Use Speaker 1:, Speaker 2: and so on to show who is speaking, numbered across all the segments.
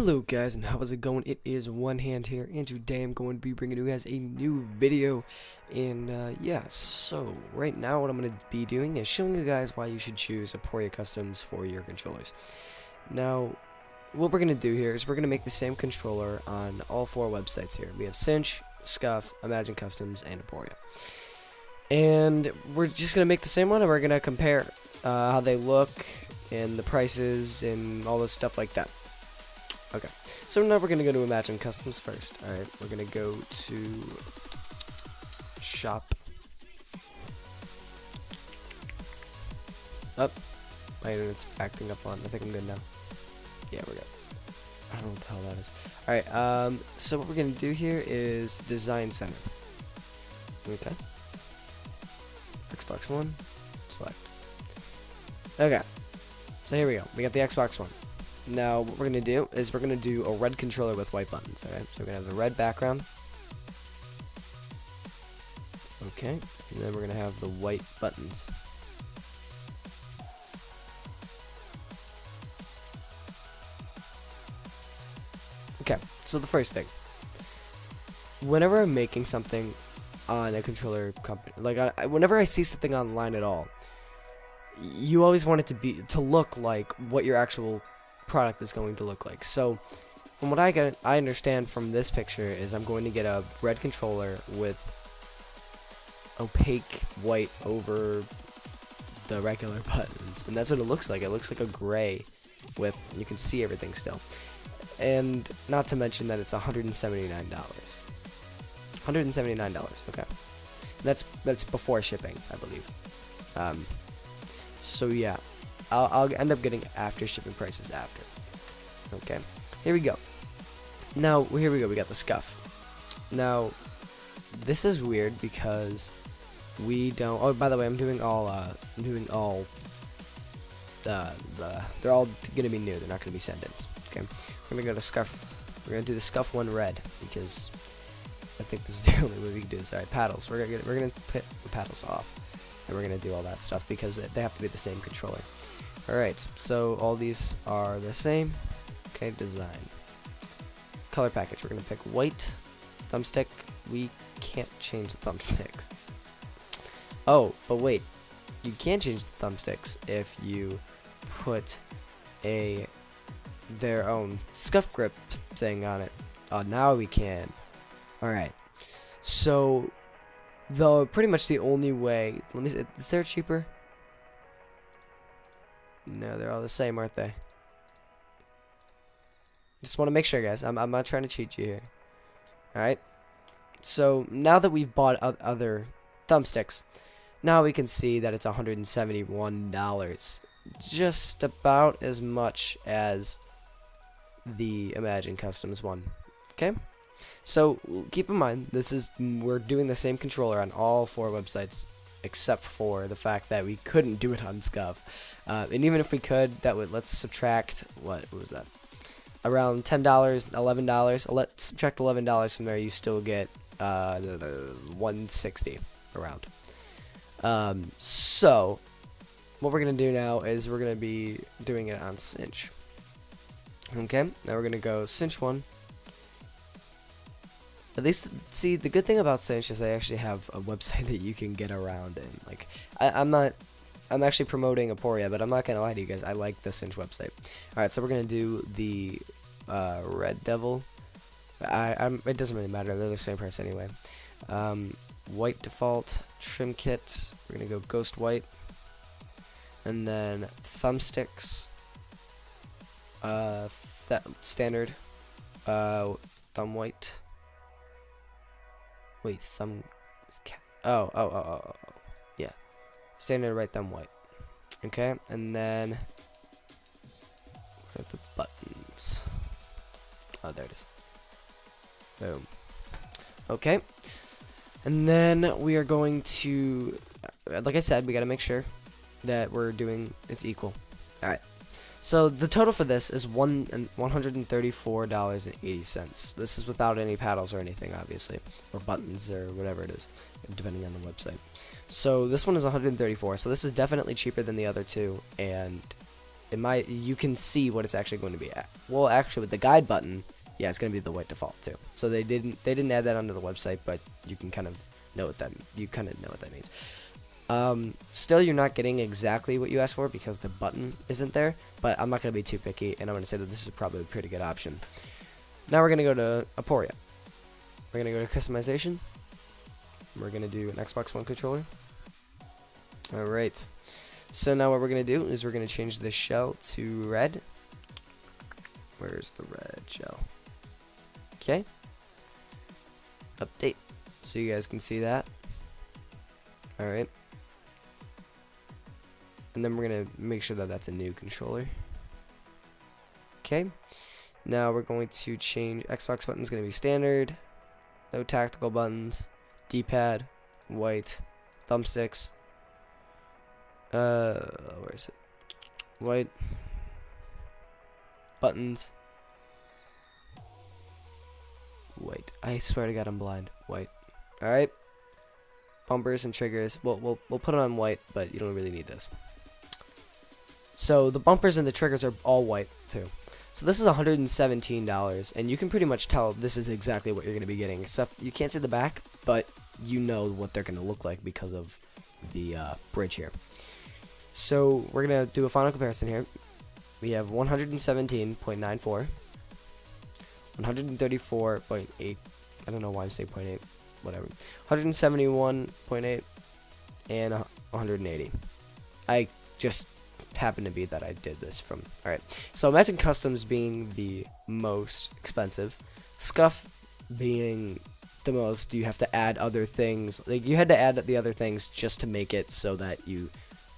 Speaker 1: Hello guys, and how is it going? It is One Hand here, and today I'm going to be bringing you guys a new video. And yeah, so right now what I'm going to be doing is showing you guys why you should choose Aporia Customs for your controllers. Now, what we're going to do here is we're going to make the same controller on all four websites here. We have Cinch, Scuff, Imagine Customs, and Aporia. And we're just going to make the same one, and we're going to compare how they look, and the prices, and all this stuff like that. Okay, so now we're going to go to Imagine Customs first. Alright, we're going to go to Shop. Up. My internet's acting up on. I think I'm good now. Yeah, we're good. I don't know what the hell that is. Alright, so what we're going to do here is Design Center. Okay. Xbox One. Select. Okay. So here we go. We got the Xbox One. Now, what we're going to do is we're going to do a red controller with white buttons, alright? So we're going to have the red background. Okay, and then we're going to have the white buttons. Okay, so the first thing. Whenever I'm making something on a controller company, like whenever I see something online at all, you always want it to look like what your actual product is going to look like. So from what I understand from this picture is I'm going to get a red controller with opaque white over the regular buttons, and that's what it looks like. It looks like a gray with, you can see everything still, and not to mention that it's $179. $179. Okay, that's before shipping, I believe. So yeah, I'll end up getting after shipping prices after. Okay, here we go. Now, here we go. We got the Scuff. Now, this is weird because we don't. Oh, by the way, I'm doing all. They're all gonna be new. They're not gonna be send-ins. Okay, we're gonna go to Scuff. We're gonna do the Scuff one red because I think this is the only way we can do this. All right, paddles. We're gonna put the paddles off. And we're going to do all that stuff because they have to be the same controller. Alright, so all these are the same. Okay, design. Color package, we're going to pick white. Thumbstick, we can't change the thumbsticks. Oh, but wait. You can change the thumbsticks if you put their own scuff grip thing on it. Oh, now we can. Alright, so though pretty much the only way, let me see, is there cheaper? No, they're all the same, aren't they? Just want to make sure, guys. I'm not trying to cheat you here. Alright, so now that we've bought other thumbsticks, now we can see that it's $171, just about as much as the Imagine Customs one. Okay, so keep in mind, we're doing the same controller on all four websites, except for the fact that we couldn't do it on Scuff. And even if we could, let's subtract, what was that? Around $10, $11. Let's subtract $11 from there. You still get the 160 around. So what we're gonna do now is we're gonna be doing it on Cinch. Okay, now we're gonna go Cinch one. At least, see, the good thing about Cinch is they actually have a website that you can get around in. Like, I'm actually promoting Aporia, but I'm not gonna lie to you guys, I like the Cinch website. Alright, so we're gonna do the Red Devil. It doesn't really matter, they're the same price anyway. White default, trim kit, we're gonna go Ghost White. And then thumbsticks, standard, thumb white. Wait, yeah, standard right thumb white. Okay, and then where are the buttons? Oh, there it is. Boom. Okay, and then we are going to, like I said, we got to make sure that it's equal. All right. So the total for this is $134.80. This is without any paddles or anything, obviously, or buttons or whatever it is, depending on the website. So this one is $134. So this is definitely cheaper than the other two, and you can see what it's actually going to be at. Well, actually, with the guide button, yeah, it's going to be the white default too. So they didn't add that onto the website, but you can kind of know what that means. Still, you're not getting exactly what you asked for because the button isn't there, but I'm not going to be too picky, and I'm going to say that this is probably a pretty good option. Now we're going to go to Aporia. We're going to go to customization. We're going to do an Xbox One controller. Alright. So now what we're going to do is we're going to change the shell to red. Where's the red shell? Okay. Update. So you guys can see that. Alright. And then we're going to make sure that that's a new controller. Okay. Now we're going to change Xbox button's going to be standard. No tactical buttons. D-pad. White. Thumbsticks. Where is it? White. Buttons. White. I swear to God, I'm blind. White. Alright. Bumpers and triggers. We'll put it on white, but you don't really need this. So the bumpers and the triggers are all white too. So this is $117, and you can pretty much tell this is exactly what you're going to be getting. Except you can't see the back, but you know what they're going to look like because of the bridge here. So we're going to do a final comparison here. We have 117.94, 134.8. I don't know why I'm saying 0.8. Whatever. 171.8 and 180. I just happened to be that I did this from. Alright, so imagine customs being the most expensive, scuff being the most. You have to add other things. Like, you had to add the other things just to make it so that you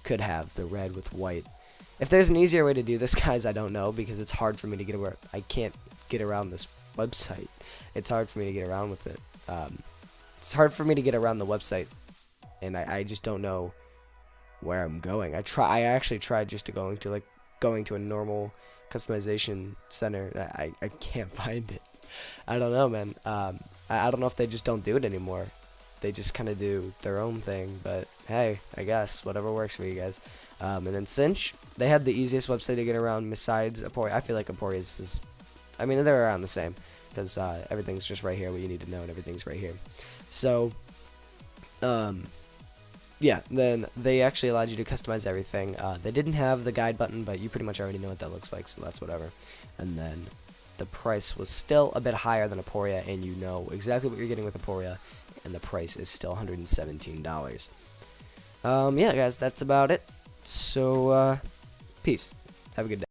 Speaker 1: could have the red with white. If there's an easier way to do this, guys, I don't know, because it's hard for me to get aware. I can't get around this website. It's hard for me to get around with it. It's hard for me to get around the website, and I just don't know where I'm going. I actually tried just going to a normal customization center. I can't find it. I don't know, man. I don't know if they just don't do it anymore. They just kind of do their own thing, but hey, I guess whatever works for you guys. And then Cinch, they had the easiest website to get around besides Aporia. I feel like Aporia's is, I mean, they're around the same because everything's just right here, what you need to know, and everything's right here. So, yeah, then they actually allowed you to customize everything. They didn't have the guide button, but you pretty much already know what that looks like, so that's whatever. And then the price was still a bit higher than Aporia, and you know exactly what you're getting with Aporia, and the price is still $117. Yeah, guys, that's about it. So, peace. Have a good day.